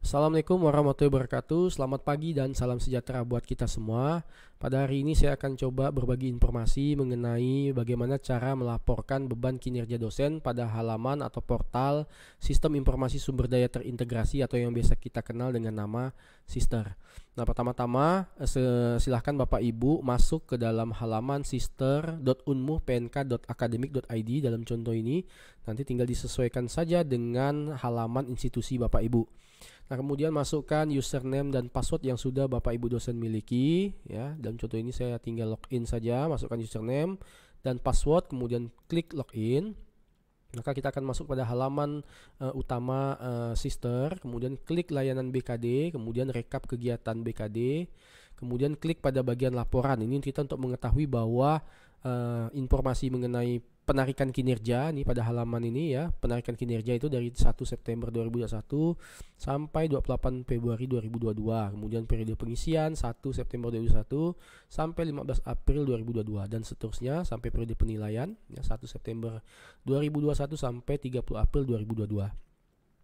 Assalamualaikum warahmatullahi wabarakatuh. Selamat pagi dan salam sejahtera buat kita semua. Pada hari ini saya akan coba berbagi informasi mengenai bagaimana cara melaporkan beban kinerja dosen pada halaman atau portal Sistem Informasi Sumber Daya Terintegrasi atau yang biasa kita kenal dengan nama Sister. Nah, pertama-tama silahkan Bapak Ibu masuk ke dalam halaman sister.unmu.pnk.akademik.id. Dalam contoh ini nanti tinggal disesuaikan saja dengan halaman institusi Bapak Ibu. Nah, kemudian masukkan username dan password yang sudah Bapak Ibu dosen miliki ya. Dalam contoh ini saya tinggal login saja, masukkan username dan password, kemudian klik login. Maka kita akan masuk pada halaman utama Sister, kemudian klik layanan BKD, kemudian rekap kegiatan BKD, kemudian klik pada bagian laporan. Ini kita untuk mengetahui bahwa informasi mengenai penarikan kinerja nih pada halaman ini ya. Penarikan kinerja itu dari 1 September 2021 sampai 28 Februari 2022. Kemudian periode pengisian 1 September 2021 sampai 15 April 2022 dan seterusnya sampai periode penilaian ya 1 September 2021 sampai 30 April 2022.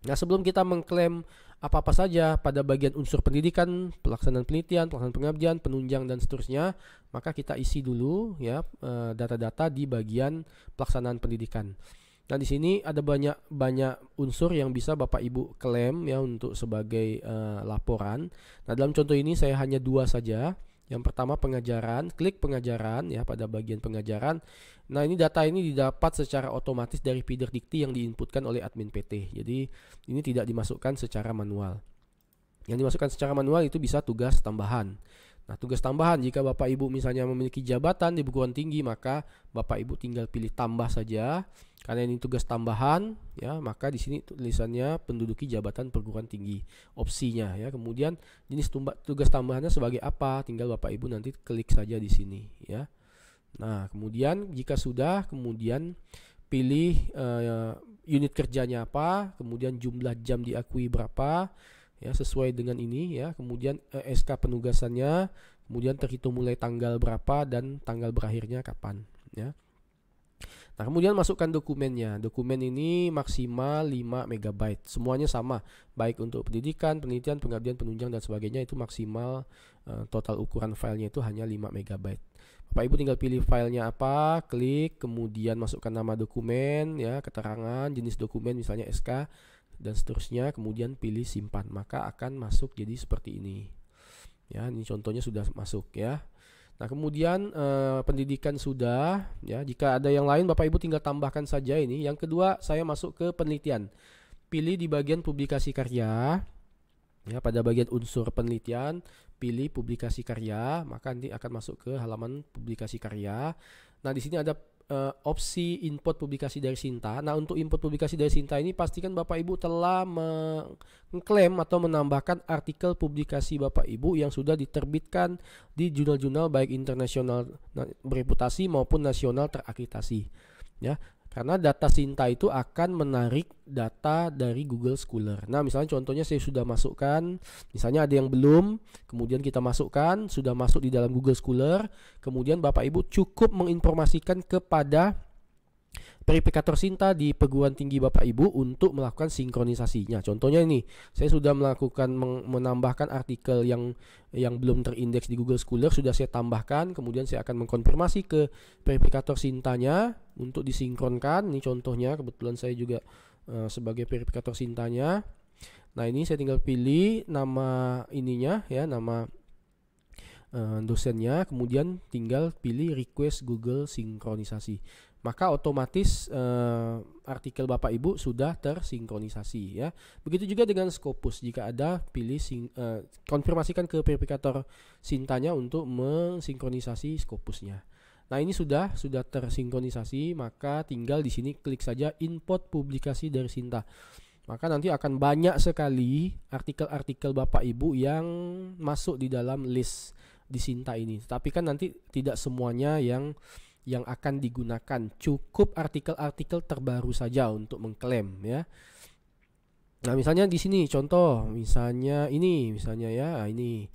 Nah, sebelum kita mengklaim apa-apa saja pada bagian unsur pendidikan, pelaksanaan penelitian, pelaksanaan pengabdian, penunjang dan seterusnya, maka kita isi dulu ya data-data di bagian pelaksanaan pendidikan. Nah, di sini ada banyak unsur yang bisa Bapak Ibu klaim ya untuk sebagai laporan. Nah, dalam contoh ini saya hanya 2 saja. Yang pertama pengajaran, klik pengajaran ya pada bagian pengajaran. Nah, ini data ini didapat secara otomatis dari feeder dikti yang diinputkan oleh admin PT. Jadi ini tidak dimasukkan secara manual. Yang dimasukkan secara manual itu bisa tugas tambahan. Nah, tugas tambahan jika Bapak Ibu misalnya memiliki jabatan di perguruan tinggi, maka Bapak Ibu tinggal pilih tambah saja. Karena ini tugas tambahan ya, maka di sini tulisannya penduduki jabatan perguruan tinggi, opsinya ya. Kemudian jenis tugas tambahannya sebagai apa? Tinggal Bapak Ibu nanti klik saja di sini ya. Nah, kemudian jika sudah, kemudian pilih unit kerjanya apa, kemudian jumlah jam diakui berapa ya sesuai dengan ini ya. Kemudian SK penugasannya, kemudian terhitung mulai tanggal berapa dan tanggal berakhirnya kapan ya. Nah, kemudian masukkan dokumennya. Dokumen ini maksimal 5 MB. Semuanya sama, baik untuk pendidikan, penelitian, pengabdian, penunjang dan sebagainya itu maksimal total ukuran filenya itu hanya 5 MB. Bapak Ibu tinggal pilih filenya apa, klik, kemudian masukkan nama dokumen ya, keterangan, jenis dokumen misalnya SK dan seterusnya, kemudian pilih simpan. Maka akan masuk jadi seperti ini. Ya, ini contohnya sudah masuk ya. Nah, kemudian pendidikan sudah ya. Jika ada yang lain Bapak Ibu tinggal tambahkan saja ini. Yang kedua, saya masuk ke penelitian. Pilih di bagian publikasi karya. Ya, pada bagian unsur penelitian, pilih publikasi karya, maka nanti akan masuk ke halaman publikasi karya. Nah, di sini ada opsi input publikasi dari Sinta. Nah, untuk input publikasi dari Sinta ini pastikan Bapak Ibu telah mengklaim atau menambahkan artikel publikasi Bapak Ibu yang sudah diterbitkan di jurnal-jurnal baik internasional bereputasi maupun nasional terakreditasi. Ya, karena data Sinta itu akan menarik data dari Google Scholar. Nah, misalnya contohnya saya sudah masukkan, misalnya ada yang belum, kemudian kita masukkan, sudah masuk di dalam Google Scholar, kemudian Bapak Ibu cukup menginformasikan kepada verifikator Sinta di perguruan tinggi Bapak Ibu untuk melakukan sinkronisasinya. Contohnya ini, saya sudah melakukan menambahkan artikel yang belum terindeks di Google Scholar, sudah saya tambahkan, kemudian saya akan mengkonfirmasi ke verifikator Sintanya untuk disinkronkan. Ini contohnya, kebetulan saya juga sebagai verifikator Sintanya. Nah, ini saya tinggal pilih nama ininya ya, nama dosennya, kemudian tinggal pilih request Google sinkronisasi. Maka otomatis artikel Bapak Ibu sudah tersinkronisasi ya. Begitu juga dengan Scopus, jika ada pilih konfirmasikan ke verifikator Sintanya untuk mensinkronisasi Scopusnya. Nah, ini sudah tersinkronisasi, maka tinggal di sini klik saja import publikasi dari Sinta. Maka nanti akan banyak sekali artikel-artikel Bapak Ibu yang masuk di dalam list di Sinta ini. Tapi kan nanti tidak semuanya yang akan digunakan. Cukup artikel-artikel terbaru saja untuk mengklaim ya. Nah, misalnya di sini contoh, misalnya ya, ini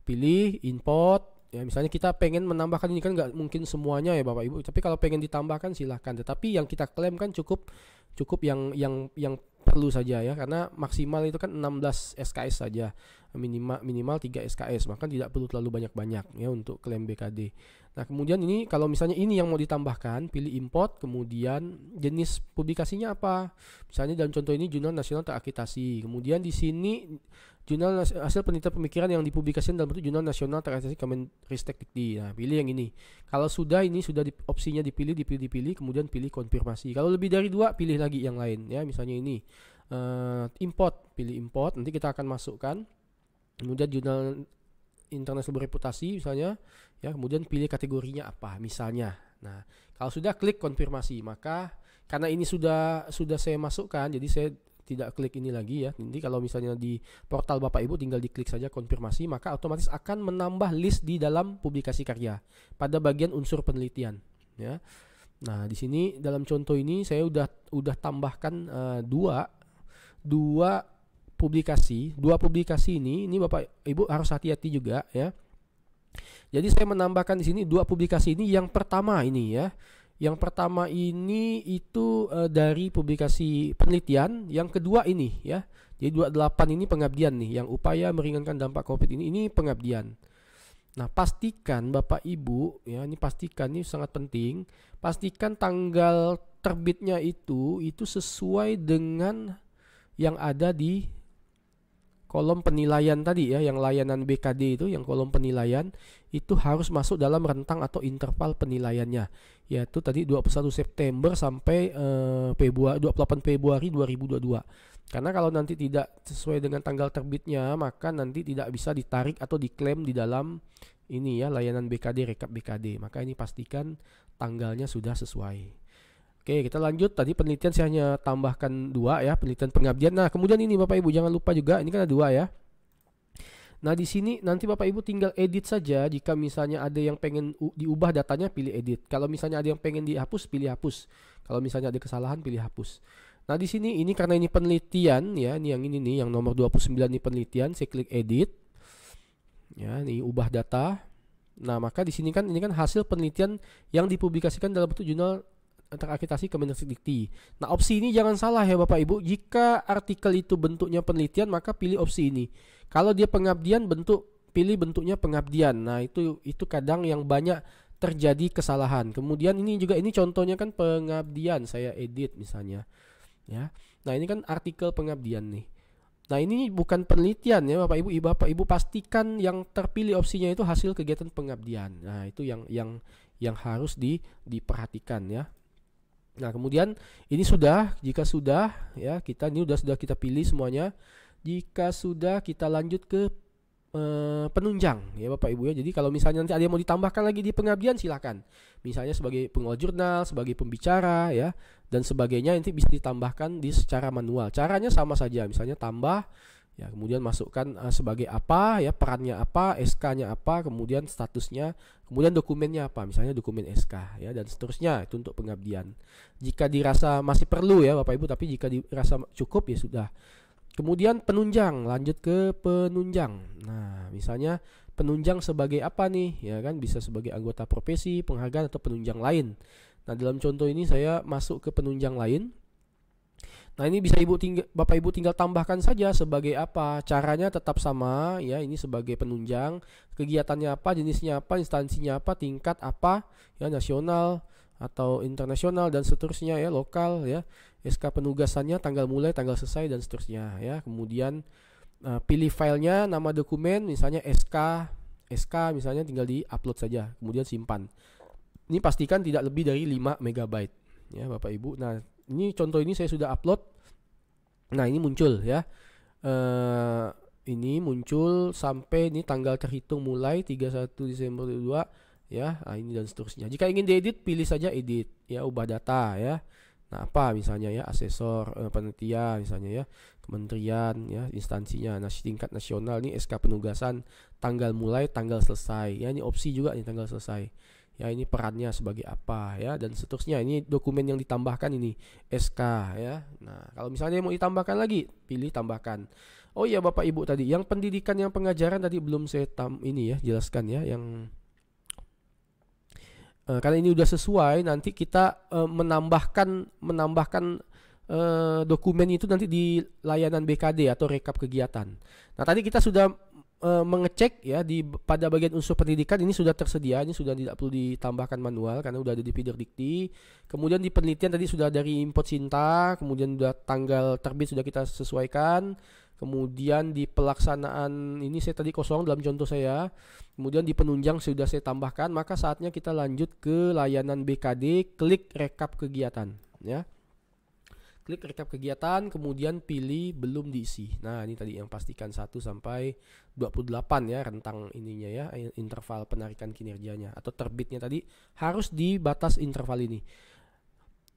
pilih import ya, misalnya kita pengen menambahkan ini, kan nggak mungkin semuanya ya Bapak Ibu, tapi kalau pengen ditambahkan silahkan. Tetapi yang kita klaim kan cukup yang perlu saja ya, karena maksimal itu kan 16 SKS saja, minimal 3 SKS, maka tidak perlu terlalu banyak-banyak ya untuk klaim BKD. Nah kemudian ini kalau misalnya ini yang mau ditambahkan, pilih import, kemudian jenis publikasinya apa, misalnya dalam contoh ini jurnal nasional terakreditasi, kemudian di sini jurnal hasil penelitian pemikiran yang dipublikasikan dalam bentuk jurnal nasional terakreditasi Kemenristek-Dikti. Nah pilih yang ini. Kalau sudah ini sudah opsinya dipilih, kemudian pilih konfirmasi. Kalau lebih dari 2 pilih lagi yang lain ya, misalnya ini import, pilih import, nanti kita akan masukkan, kemudian jurnal internasional bereputasi misalnya ya, kemudian pilih kategorinya apa misalnya. Nah kalau sudah klik konfirmasi, maka karena ini sudah saya masukkan, jadi saya tidak klik ini lagi ya. Nanti kalau misalnya di portal Bapak Ibu tinggal diklik saja konfirmasi, maka otomatis akan menambah list di dalam publikasi karya pada bagian unsur penelitian ya. Nah di sini dalam contoh ini saya udah tambahkan dua publikasi ini Bapak Ibu harus hati-hati juga ya. Jadi saya menambahkan di sini 2 publikasi ini. Yang pertama ini ya, yang pertama ini itu dari publikasi penelitian, yang kedua ini ya. Jadi 28 ini pengabdian nih, yang upaya meringankan dampak Covid ini pengabdian. Nah, pastikan Bapak Ibu ya, ini pastikan, ini sangat penting, pastikan tanggal terbitnya itu sesuai dengan yang ada di kolom penilaian tadi ya, yang layanan BKD itu, yang kolom penilaian itu harus masuk dalam rentang atau interval penilaiannya, yaitu tadi 21 September sampai 28 Februari 2022. Karena kalau nanti tidak sesuai dengan tanggal terbitnya, maka nanti tidak bisa ditarik atau diklaim di dalam ini ya, layanan BKD, rekap BKD. Maka ini pastikan tanggalnya sudah sesuai. Oke, kita lanjut. Tadi penelitian saya hanya tambahkan 2 ya, penelitian pengabdian. Nah, kemudian ini Bapak Ibu jangan lupa juga, ini kan ada 2 ya. Nah, di sini nanti Bapak Ibu tinggal edit saja. Jika misalnya ada yang pengen diubah datanya, pilih edit. Kalau misalnya ada yang pengen dihapus, pilih hapus. Kalau misalnya ada kesalahan, pilih hapus. Nah, di sini ini karena ini penelitian ya, ini yang ini nih, yang nomor 29 ini penelitian, saya klik edit. Ya, ini ubah data. Nah, maka di sini kan ini kan hasil penelitian yang dipublikasikan dalam bentuk jurnal terakreditasi Kemenristek-Dikti. Nah, opsi ini jangan salah ya Bapak Ibu. Jika artikel itu bentuknya penelitian, maka pilih opsi ini. Kalau dia pengabdian, pilih bentuknya pengabdian. Nah, itu kadang yang banyak terjadi kesalahan. Kemudian ini juga, ini contohnya kan pengabdian, saya edit misalnya. Ya. Nah, ini kan artikel pengabdian nih. Nah, ini bukan penelitian ya Bapak Ibu. Bapak Ibu pastikan yang terpilih opsinya itu hasil kegiatan pengabdian. Nah, itu yang harus diperhatikan ya. Nah, kemudian ini jika sudah ya, sudah kita pilih semuanya. Jika sudah, kita lanjut ke penunjang ya Bapak Ibu ya. Jadi kalau misalnya nanti ada yang mau ditambahkan lagi di pengabdian, silakan. Misalnya sebagai pengolah jurnal, sebagai pembicara ya, dan sebagainya, nanti bisa ditambahkan secara manual. Caranya sama saja, misalnya tambah ya, kemudian masukkan sebagai apa ya, perannya apa, SK-nya apa, kemudian statusnya, kemudian dokumennya apa, misalnya dokumen SK ya, dan seterusnya. Itu untuk pengabdian. Jika dirasa masih perlu ya Bapak Ibu, tapi jika dirasa cukup ya sudah. Kemudian penunjang, lanjut ke penunjang. Nah, misalnya penunjang sebagai apa nih ya kan, bisa sebagai anggota profesi, penghargaan, atau penunjang lain. Nah, dalam contoh ini saya masuk ke penunjang lain. Nah, ini bisa Bapak Ibu tinggal tambahkan saja sebagai apa. Caranya tetap sama ya, ini sebagai penunjang, kegiatannya apa, jenisnya apa, instansinya apa, tingkat apa ya, nasional atau internasional dan seterusnya ya, lokal ya. SK penugasannya, tanggal mulai, tanggal selesai, dan seterusnya ya. Kemudian pilih filenya, nama dokumen misalnya SK misalnya, tinggal di-upload saja, kemudian simpan. Ini pastikan tidak lebih dari 5 MB ya Bapak Ibu. Nah, ini contoh ini saya sudah upload. Nah, ini muncul ya. Ini muncul sampai ini tanggal terhitung mulai 31 Desember 2022 ya. Nah, ini dan seterusnya. Jika ingin diedit, pilih saja edit ya, ubah data ya. Nah, apa misalnya ya, asesor penelitian misalnya ya, kementerian ya, instansinya, tingkat nasional, ini SK penugasan, tanggal mulai, tanggal selesai ya, ini opsi juga nih, tanggal selesai ya, ini perannya sebagai apa ya, dan seterusnya. Ini dokumen yang ditambahkan ini SK ya. Nah, kalau misalnya mau ditambahkan lagi, pilih tambahkan. Oh iya Bapak Ibu, tadi yang pendidikan, yang pengajaran tadi belum saya ini ya, jelaskan ya, yang karena ini udah sesuai, nanti kita menambahkan dokumen itu nanti di layanan BKD atau rekap kegiatan. Nah, tadi kita sudah mengecek ya pada bagian unsur pendidikan ini sudah tersedia, ini sudah tidak perlu ditambahkan manual karena sudah ada di feeder dikti. Kemudian di penelitian tadi sudah dari input Sinta, kemudian sudah tanggal terbit sudah kita sesuaikan. Kemudian di pelaksanaan ini saya tadi kosong dalam contoh saya. Kemudian di penunjang sudah saya tambahkan, maka saatnya kita lanjut ke layanan BKD, klik rekap kegiatan ya. Klik rekap kegiatan, kemudian pilih belum diisi. Nah, ini tadi yang pastikan 1 sampai 28 ya rentang ininya ya, interval penarikan kinerjanya atau terbitnya tadi harus di batas interval ini.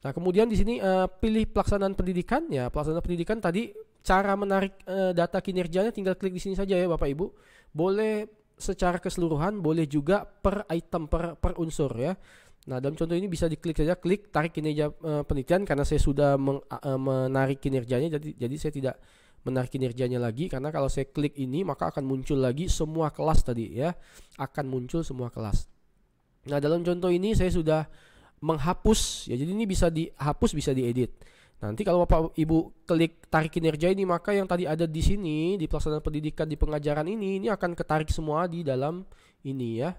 Nah, kemudian di sini pilih pelaksanaan pendidikan ya. Pelaksanaan pendidikan tadi cara menarik data kinerjanya tinggal klik di sini saja ya Bapak Ibu. Boleh secara keseluruhan, boleh juga per item, per unsur ya. Nah, dalam contoh ini bisa diklik saja, klik tarik kinerja penelitian karena saya sudah menarik kinerjanya, jadi saya tidak menarik kinerjanya lagi karena kalau saya klik ini maka akan muncul lagi semua kelas tadi ya, akan muncul semua kelas. Nah, dalam contoh ini saya sudah menghapus ya, jadi ini bisa dihapus, bisa diedit. Nanti kalau Bapak Ibu klik tarik kinerja ini, maka yang tadi ada di sini di pelaksanaan pendidikan di pengajaran ini akan ketarik semua di dalam ini ya.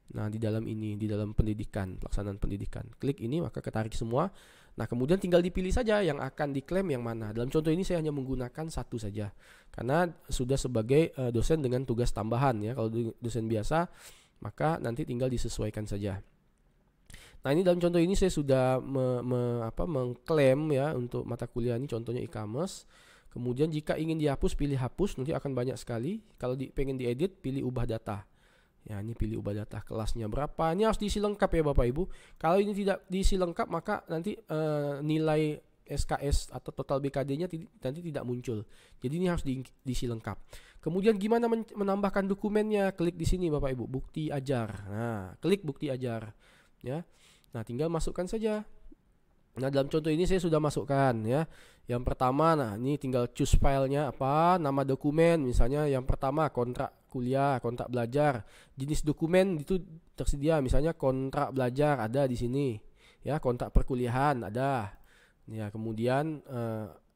Nah, di dalam ini, di dalam pendidikan, pelaksanaan pendidikan. Klik ini maka ketarik semua. Nah, kemudian tinggal dipilih saja yang akan diklaim yang mana. Dalam contoh ini saya hanya menggunakan satu saja. Karena sudah sebagai dosen dengan tugas tambahan ya. Kalau dosen biasa, maka nanti tinggal disesuaikan saja. Nah, ini dalam contoh ini saya sudah mengklaim ya untuk mata kuliah ini, contohnya e-commerce. Kemudian jika ingin dihapus, pilih hapus, nanti akan banyak sekali. Kalau pengen diedit, pilih ubah data. Ya, ini pilih ubah data, kelasnya berapa. Ini harus diisi lengkap ya Bapak Ibu. Kalau ini tidak diisi lengkap, maka nanti nilai SKS atau total BKD-nya nanti tidak muncul. Jadi ini harus diisi lengkap. Kemudian gimana menambahkan dokumennya? Klik di sini Bapak Ibu, bukti ajar. Nah, klik bukti ajar. Ya. Nah, tinggal masukkan saja. Nah, dalam contoh ini saya sudah masukkan ya. Yang pertama, nah ini tinggal choose filenya apa, nama dokumen, misalnya yang pertama kontrak kuliah, kontrak belajar. Jenis dokumen itu tersedia, misalnya kontrak belajar ada di sini. Ya, kontrak perkuliahan ada. Ya, kemudian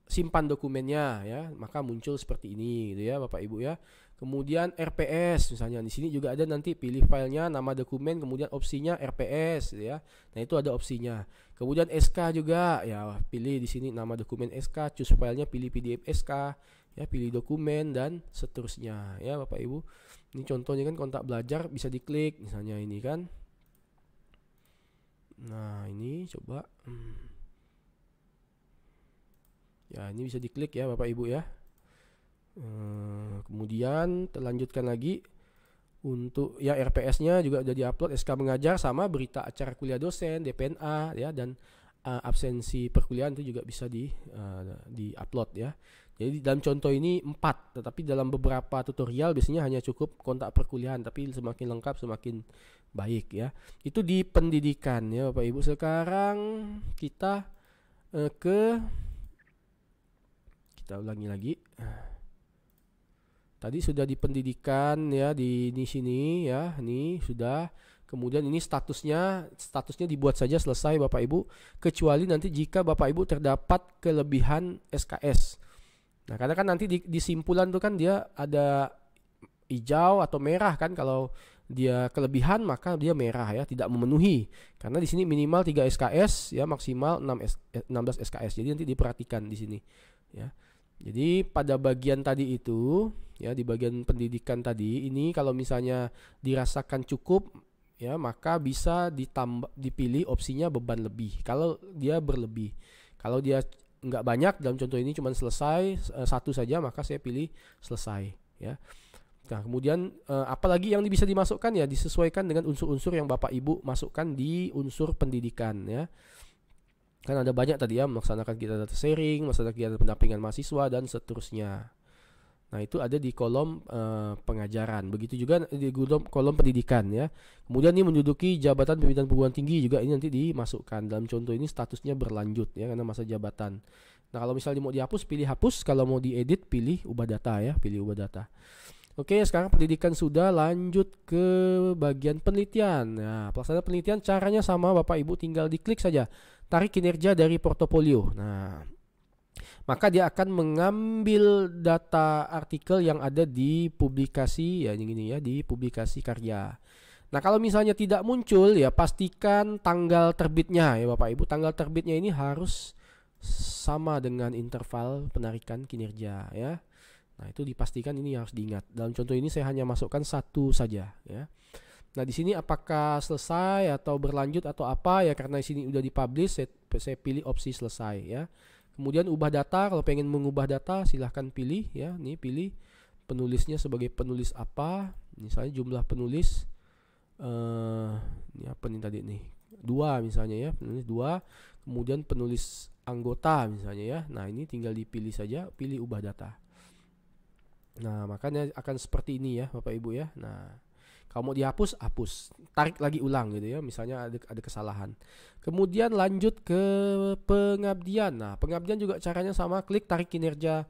simpan dokumennya ya, maka muncul seperti ini gitu ya Bapak Ibu ya. Kemudian RPS misalnya di sini juga ada, nanti pilih filenya, nama dokumen, kemudian opsinya RPS gitu ya. Nah, itu ada opsinya. Kemudian SK juga ya, pilih di sini nama dokumen SK, choose filenya, pilih PDF SK ya, pilih dokumen dan seterusnya ya Bapak Ibu. Ini contohnya kan kontak belajar, bisa diklik misalnya ini kan. Nah, ini coba ya, ini bisa diklik ya Bapak Ibu ya. Kemudian terlanjutkan lagi untuk ya RPS-nya juga sudah diupload, SK mengajar sama berita acara kuliah dosen, DPNA ya, dan absensi perkuliahan itu juga bisa di-upload ya. Jadi dalam contoh ini 4, tetapi dalam beberapa tutorial biasanya hanya cukup kontak perkuliahan, tapi semakin lengkap semakin baik ya. Itu di pendidikan ya Bapak Ibu. Sekarang kita kita ulangi lagi. Tadi sudah di pendidikan ya, di sini ya, ini sudah. Kemudian ini statusnya dibuat saja selesai Bapak Ibu, kecuali nanti jika Bapak Ibu terdapat kelebihan SKS. Nah, karena kan nanti di simpulan itu kan dia ada hijau atau merah kan, kalau dia kelebihan maka dia merah ya, tidak memenuhi. Karena di sini minimal 3 SKS ya, maksimal 16 SKS. Jadi nanti diperhatikan di sini ya. Jadi pada bagian tadi itu ya, di bagian pendidikan tadi ini kalau misalnya dirasakan cukup ya, maka bisa dipilih opsinya beban lebih kalau dia berlebih. Kalau dia nggak banyak, dalam contoh ini cuma selesai satu saja, maka saya pilih selesai ya. Nah, kemudian apalagi yang bisa dimasukkan ya, disesuaikan dengan unsur-unsur yang Bapak Ibu masukkan di unsur pendidikan ya. Kan ada banyak tadi ya, melaksanakan kegiatan data sharing, melaksanakan kegiatan pendampingan mahasiswa dan seterusnya. Nah, itu ada di kolom pengajaran. Begitu juga di kolom pendidikan ya. Kemudian ini menduduki jabatan pimpinan perguruan tinggi juga, ini nanti dimasukkan. Dalam contoh ini statusnya berlanjut ya, karena masa jabatan. Nah, kalau misalnya mau dihapus, pilih hapus. Kalau mau diedit, pilih ubah data ya, pilih ubah data. Oke, sekarang pendidikan sudah, lanjut ke bagian penelitian. Nah, pelaksanaan penelitian caranya sama Bapak Ibu, tinggal diklik saja tarik kinerja dari portofolio. Nah, maka dia akan mengambil data artikel yang ada di publikasi ya ini ya, di publikasi karya. Nah, kalau misalnya tidak muncul ya pastikan tanggal terbitnya ya Bapak Ibu. Tanggal terbitnya ini harus sama dengan interval penarikan kinerja ya. Nah, itu dipastikan, ini harus diingat. Dalam contoh ini saya hanya masukkan satu saja ya. Nah, di sini apakah selesai atau berlanjut atau apa ya, karena di sini udah dipublish, saya pilih opsi selesai ya. Kemudian ubah data, kalau pengen mengubah data silahkan pilih ya. Nih pilih penulisnya sebagai penulis apa. Misalnya jumlah penulis ini apa nih tadi nih? 2 misalnya ya, penulis 2. Kemudian penulis anggota misalnya ya. Nah, ini tinggal dipilih saja, pilih ubah data. Nah, makanya akan seperti ini ya Bapak Ibu ya. Nah, kalau mau dihapus, hapus, tarik lagi ulang gitu ya, misalnya ada kesalahan. Kemudian lanjut ke pengabdian. Nah, pengabdian juga caranya sama, klik tarik kinerja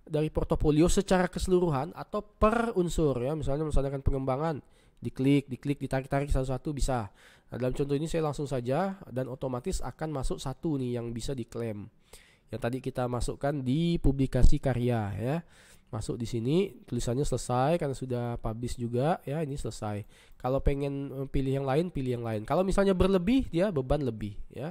dari portofolio secara keseluruhan atau per unsur ya. Misalnya misalkan pengembangan, diklik, ditarik satu-satu bisa. Nah, dalam contoh ini saya langsung saja dan otomatis akan masuk satu nih yang bisa diklaim. Yang tadi kita masukkan di publikasi karya ya. Masuk di sini, tulisannya selesai karena sudah publish juga ya, ini selesai. Kalau pengen pilih yang lain, pilih yang lain. Kalau misalnya berlebih, dia beban lebih ya.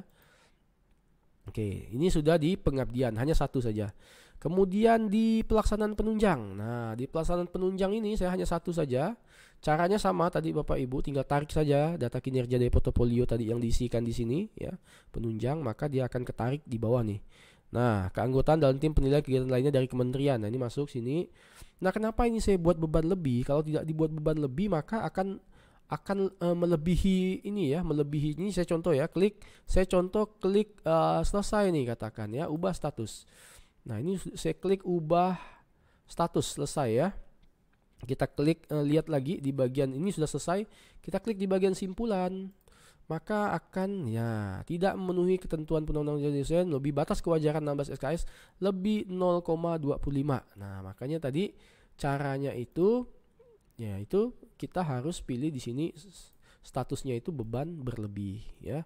Oke, ini sudah di pengabdian, hanya satu saja. Kemudian di pelaksanaan penunjang. Nah, di pelaksanaan penunjang ini saya hanya satu saja. Caranya sama tadi Bapak Ibu, tinggal tarik saja data kinerja dari portofolio tadi yang diisikan di sini ya, penunjang, maka dia akan ketarik di bawah nih. Nah, keanggotaan dalam tim penilaian kegiatan lainnya dari kementerian. Nah, ini masuk sini. Nah, kenapa ini saya buat beban lebih? Kalau tidak dibuat beban lebih, maka akan melebihi ini ya, melebihi ini. Saya contoh ya, saya contoh klik selesai nih katakan ya, ubah status. Nah, ini saya klik ubah status selesai ya. Kita klik lihat lagi di bagian ini sudah selesai. Kita klik di bagian simpulan. Maka akan ya tidak memenuhi ketentuan undang-undang dosen, lebih batas kewajaran 16 SKS lebih 0,25. Nah, makanya tadi caranya itu ya itu kita harus pilih di sini statusnya itu beban berlebih ya.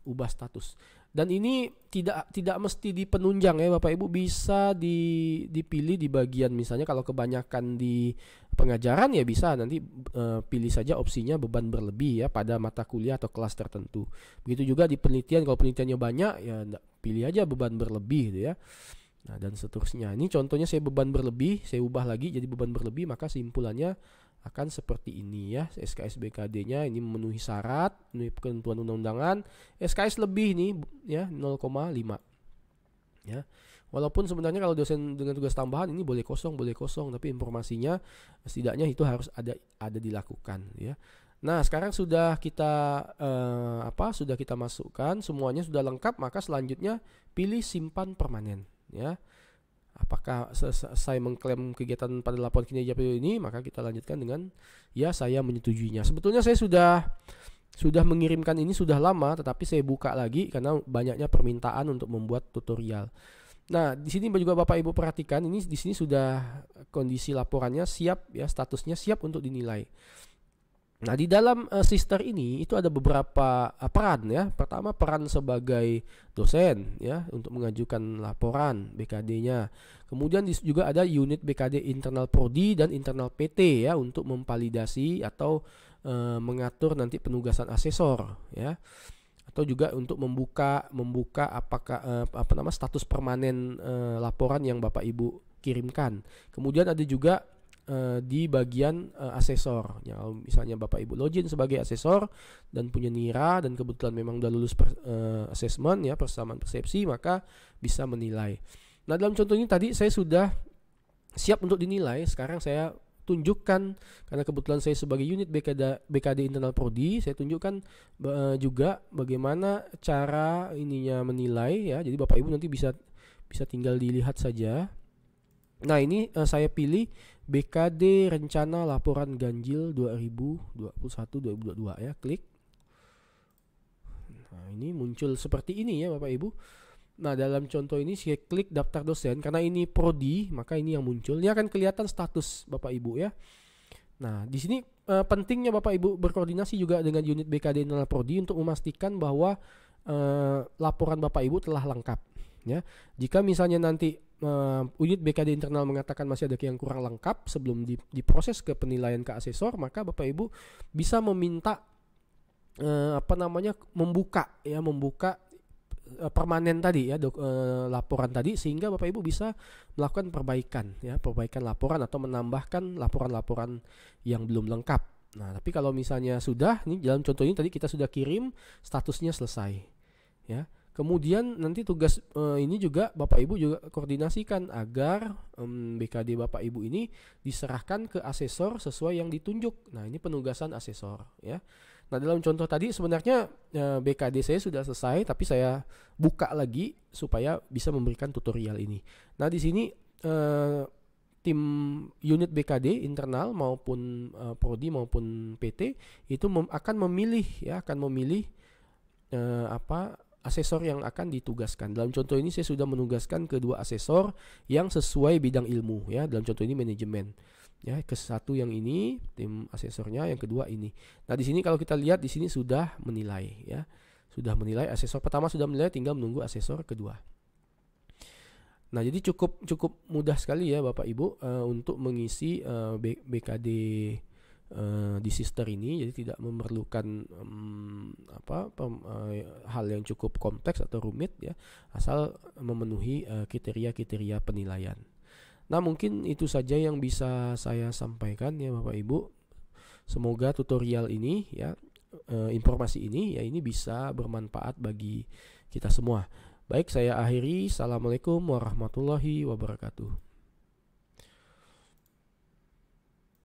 Ubah status. Dan ini tidak mesti di penunjang ya Bapak Ibu, bisa dipilih di bagian, misalnya kalau kebanyakan di pengajaran ya bisa nanti pilih saja opsinya beban berlebih ya pada mata kuliah atau kelas tertentu. Begitu juga di penelitian, kalau penelitiannya banyak ya pilih aja beban berlebih gitu ya. Nah, dan seterusnya. Ini contohnya saya beban berlebih, saya ubah lagi jadi beban berlebih, maka simpulannya akan seperti ini ya. SKS BKD-nya ini memenuhi syarat, memenuhi ketentuan undang-undangan. SKS lebih nih ya 0,5 ya. Walaupun sebenarnya kalau dosen dengan tugas tambahan ini boleh kosong, tapi informasinya setidaknya itu harus ada dilakukan ya. Nah, sekarang sudah kita sudah kita masukkan semuanya, sudah lengkap, maka selanjutnya pilih simpan permanen ya. Apakah saya mengklaim kegiatan pada laporan kinerja periode ini, maka kita lanjutkan dengan ya saya menyetujuinya. Sebetulnya saya sudah mengirimkan ini sudah lama, tetapi saya buka lagi karena banyaknya permintaan untuk membuat tutorial. Nah, di sini juga Bapak Ibu perhatikan, ini di sini sudah kondisi laporannya siap ya, statusnya siap untuk dinilai. Nah, di dalam sister ini itu ada beberapa peran ya. Pertama, peran sebagai dosen ya untuk mengajukan laporan BKD-nya. Kemudian juga ada unit BKD internal prodi dan internal PT ya untuk memvalidasi atau mengatur nanti penugasan asesor ya. Atau juga untuk membuka apakah status permanen laporan yang Bapak Ibu kirimkan. Kemudian ada juga di bagian asesor ya, misalnya Bapak Ibu login sebagai asesor dan punya NIRA dan kebetulan memang udah lulus assessment ya, persamaan persepsi, maka bisa menilai. Nah, dalam contoh ini tadi saya sudah siap untuk dinilai. Sekarang saya tunjukkan, karena kebetulan saya sebagai unit BKD internal prodi, saya tunjukkan juga bagaimana cara ininya menilai ya. Jadi Bapak Ibu nanti bisa tinggal dilihat saja. Nah, ini saya pilih BKD Rencana Laporan Ganjil 2021-2022 ya, klik. Nah, ini muncul seperti ini ya Bapak Ibu. Nah, dalam contoh ini saya klik daftar dosen, karena ini prodi, maka ini yang muncul. Ini akan kelihatan status Bapak Ibu ya. Nah, di sini pentingnya Bapak Ibu berkoordinasi juga dengan unit BKD internal prodi untuk memastikan bahwa laporan Bapak Ibu telah lengkap Ya, jika misalnya nanti unit BKD internal mengatakan masih ada yang kurang lengkap sebelum diproses ke penilaian ke asesor, maka Bapak Ibu bisa meminta membuka permanen tadi ya laporan tadi, sehingga Bapak Ibu bisa melakukan perbaikan laporan atau menambahkan laporan-laporan yang belum lengkap. Nah, tapi kalau misalnya sudah, nih dalam contoh ini tadi kita sudah kirim, statusnya selesai ya. Kemudian nanti tugas ini juga Bapak Ibu juga koordinasikan agar BKD Bapak Ibu ini diserahkan ke asesor sesuai yang ditunjuk. Nah, ini penugasan asesor ya. Nah, dalam contoh tadi sebenarnya BKD saya sudah selesai, tapi saya buka lagi supaya bisa memberikan tutorial ini. Nah, di sini tim unit BKD internal maupun prodi maupun PT itu akan memilih asesor yang akan ditugaskan. Dalam contoh ini saya sudah menugaskan kedua asesor yang sesuai bidang ilmu ya. Dalam contoh ini manajemen. Ya, ke satu yang ini tim asesornya, yang kedua ini. Nah, di sini kalau kita lihat di sini sudah menilai ya. Sudah menilai, asesor pertama sudah menilai, tinggal menunggu asesor kedua. Nah, jadi cukup mudah sekali ya Bapak Ibu untuk mengisi BKD di sister ini, jadi tidak memerlukan hal yang cukup kompleks atau rumit ya, asal memenuhi kriteria-kriteria penilaian. Nah, mungkin itu saja yang bisa saya sampaikan ya Bapak Ibu. Semoga tutorial ini ya, informasi ini ya, ini bisa bermanfaat bagi kita semua. Baik, saya akhiri. Assalamualaikum warahmatullahi wabarakatuh.